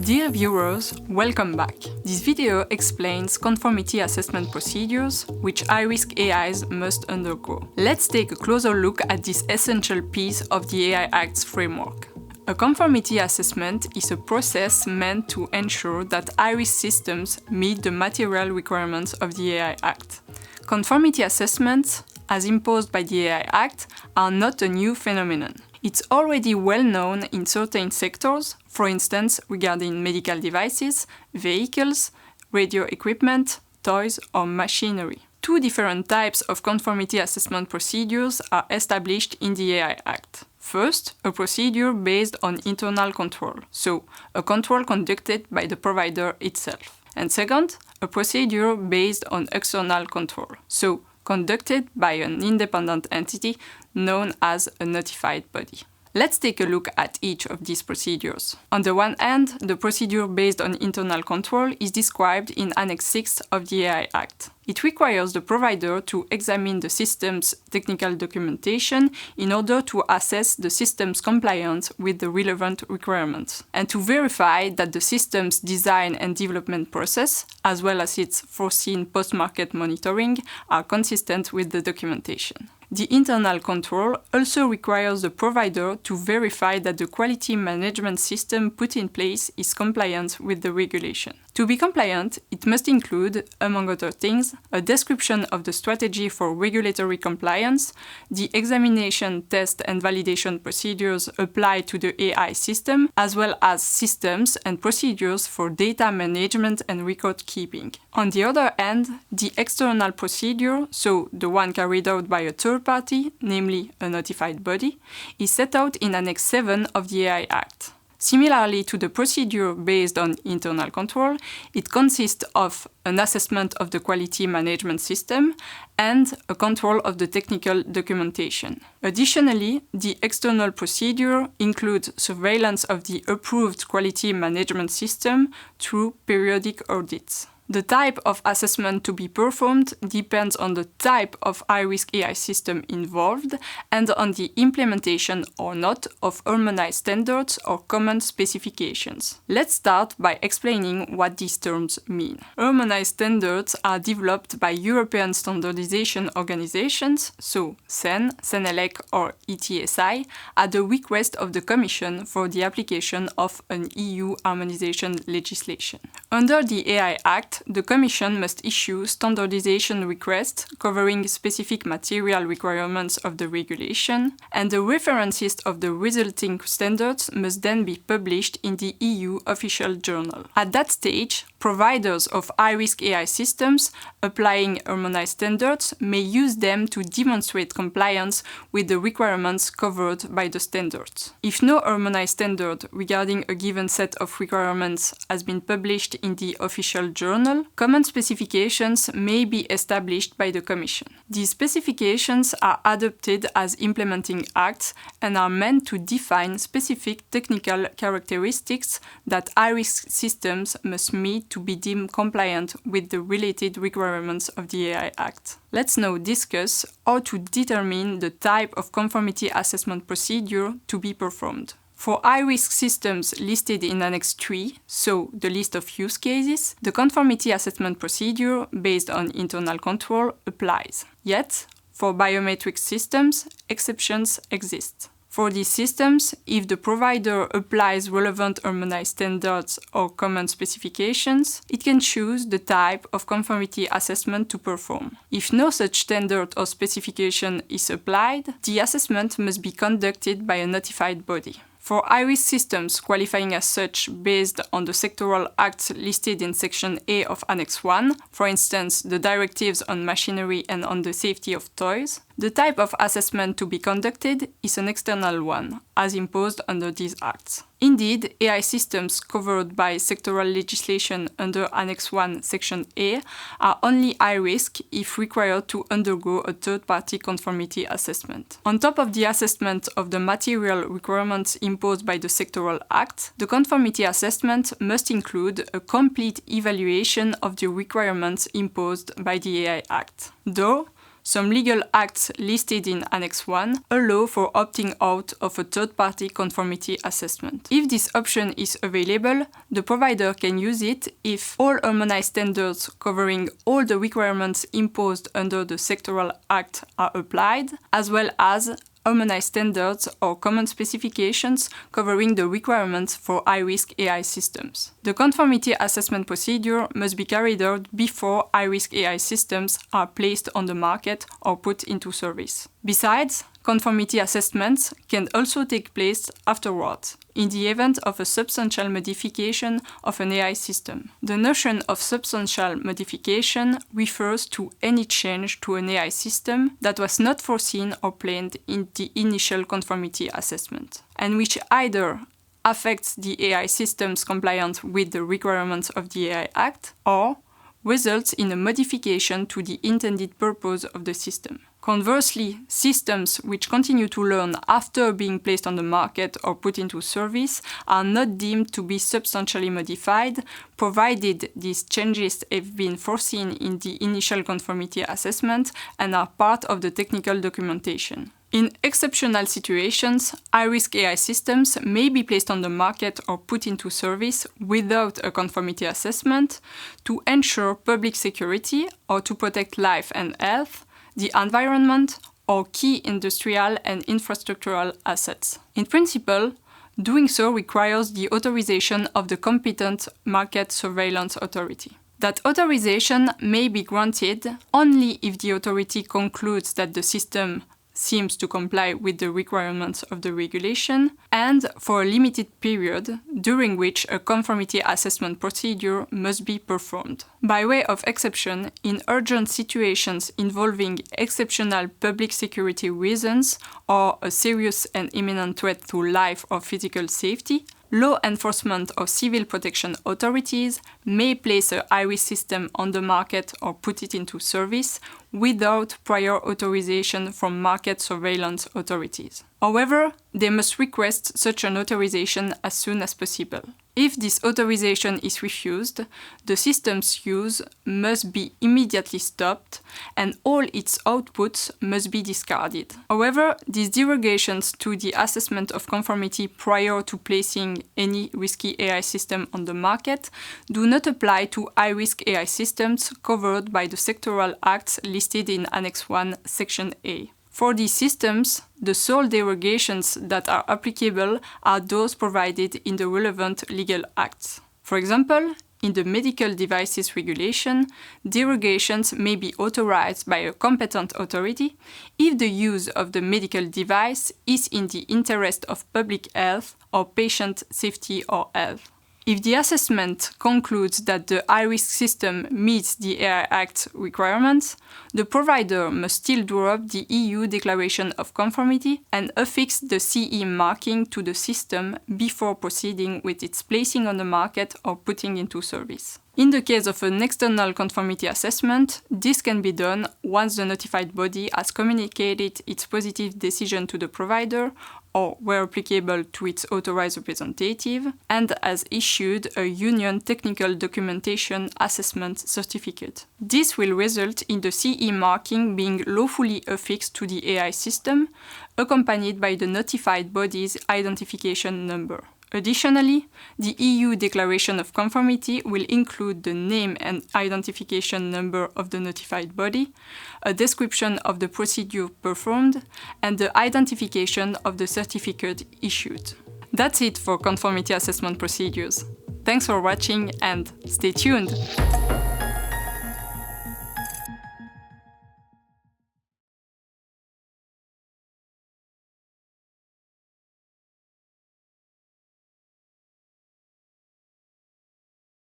Dear viewers, welcome back. This video explains conformity assessment procedures which high-risk AIs must undergo. Let's take a closer look at this essential piece of the AI Act's framework. A conformity assessment is a process meant to ensure that high-risk systems meet the material requirements of the AI Act. Conformity assessments, as imposed by the AI Act, are not a new phenomenon. It's already well known in certain sectors, for instance regarding medical devices, vehicles, radio equipment, toys or machinery. Two different types of conformity assessment procedures are established in the AI Act. First, a procedure based on internal control, so a control conducted by the provider itself. And second, a procedure based on external control, so conducted by an independent entity known as a notified body. Let's take a look at each of these procedures. On the one hand, the procedure based on internal control is described in Annex 6 of the AI Act. It requires the provider to examine the system's technical documentation in order to assess the system's compliance with the relevant requirements, and to verify that the system's design and development process, as well as its foreseen post-market monitoring, are consistent with the documentation. The internal control also requires the provider to verify that the quality management system put in place is compliant with the regulation. To be compliant, it must include, among other things, a description of the strategy for regulatory compliance, the examination, test and validation procedures applied to the AI system, as well as systems and procedures for data management and record keeping. On the other hand, the external procedure, so the one carried out by a third party, namely a notified body, is set out in Annex 7 of the AI Act. Similarly to the procedure based on internal control, it consists of an assessment of the quality management system and a control of the technical documentation. Additionally, the external procedure includes surveillance of the approved quality management system through periodic audits. The type of assessment to be performed depends on the type of high-risk AI system involved and on the implementation or not of harmonized standards or common specifications. Let's start by explaining what these terms mean. Harmonized standards are developed by European standardization organizations, so CEN, CENELEC or ETSI, at the request of the Commission for the application of an EU harmonization legislation. Under the AI Act, the Commission must issue standardization requests covering specific material requirements of the regulation, and the references of the resulting standards must then be published in the EU official journal. At that stage, providers of high-risk AI systems applying harmonized standards may use them to demonstrate compliance with the requirements covered by the standards. If no harmonized standard regarding a given set of requirements has been published in the official journal, common specifications may be established by the Commission. These specifications are adopted as implementing acts and are meant to define specific technical characteristics that high-risk systems must meet to be deemed compliant with the related requirements of the AI Act. Let's now discuss how to determine the type of conformity assessment procedure to be performed. For high-risk systems listed in Annex 3, so the list of use cases, the conformity assessment procedure based on internal control applies. Yet, for biometric systems, exceptions exist. For these systems, if the provider applies relevant harmonized standards or common specifications, it can choose the type of conformity assessment to perform. If no such standard or specification is applied, the assessment must be conducted by a notified body. For high-risk systems qualifying as such based on the sectoral acts listed in Section A of Annex 1, for instance the directives on machinery and on the safety of toys, the type of assessment to be conducted is an external one, as imposed under these acts. Indeed, AI systems covered by sectoral legislation under Annex 1, Section A are only high risk if required to undergo a third-party conformity assessment. On top of the assessment of the material requirements imposed by the sectoral act, the conformity assessment must include a complete evaluation of the requirements imposed by the AI Act. Though, some legal acts listed in Annex 1 allow for opting out of a third-party conformity assessment. If this option is available, the provider can use it if all harmonized standards covering all the requirements imposed under the sectoral act are applied, as well as harmonized standards or common specifications covering the requirements for high-risk AI systems. The conformity assessment procedure must be carried out before high-risk AI systems are placed on the market or put into service. Besides, conformity assessments can also take place afterwards, in the event of a substantial modification of an AI system. The notion of substantial modification refers to any change to an AI system that was not foreseen or planned in the initial conformity assessment, and which either affects the AI system's compliance with the requirements of the AI Act or results in a modification to the intended purpose of the system. Conversely, systems which continue to learn after being placed on the market or put into service are not deemed to be substantially modified, provided these changes have been foreseen in the initial conformity assessment and are part of the technical documentation. In exceptional situations, high-risk AI systems may be placed on the market or put into service without a conformity assessment to ensure public security or to protect life and health, the environment, or key industrial and infrastructural assets. In principle, doing so requires the authorization of the competent market surveillance authority. That authorization may be granted only if the authority concludes that the system seems to comply with the requirements of the regulation, and for a limited period during which a conformity assessment procedure must be performed. By way of exception, in urgent situations involving exceptional public security reasons or a serious and imminent threat to life or physical safety, law enforcement or civil protection authorities may place a high-risk system on the market or put it into service without prior authorization from market surveillance authorities. However, they must request such an authorization as soon as possible. If this authorization is refused, the system's use must be immediately stopped and all its outputs must be discarded. However, these derogations to the assessment of conformity prior to placing any risky AI system on the market do not apply to high-risk AI systems covered by the sectoral acts listed in Annex 1, Section A. For these systems, the sole derogations that are applicable are those provided in the relevant legal acts. For example, in the Medical Devices Regulation, derogations may be authorized by a competent authority if the use of the medical device is in the interest of public health or patient safety or health. If the assessment concludes that the high-risk system meets the AI Act requirements, the provider must still draw up the EU Declaration of Conformity and affix the CE marking to the system before proceeding with its placing on the market or putting into service. In the case of an external conformity assessment, this can be done once the notified body has communicated its positive decision to the provider or, where applicable, to its authorized representative, and has issued a Union Technical Documentation Assessment Certificate. This will result in the CE marking being lawfully affixed to the AI system, accompanied by the notified body's identification number. Additionally, the EU Declaration of Conformity will include the name and identification number of the notified body, a description of the procedure performed, and the identification of the certificate issued. That's it for conformity assessment procedures. Thanks for watching and stay tuned!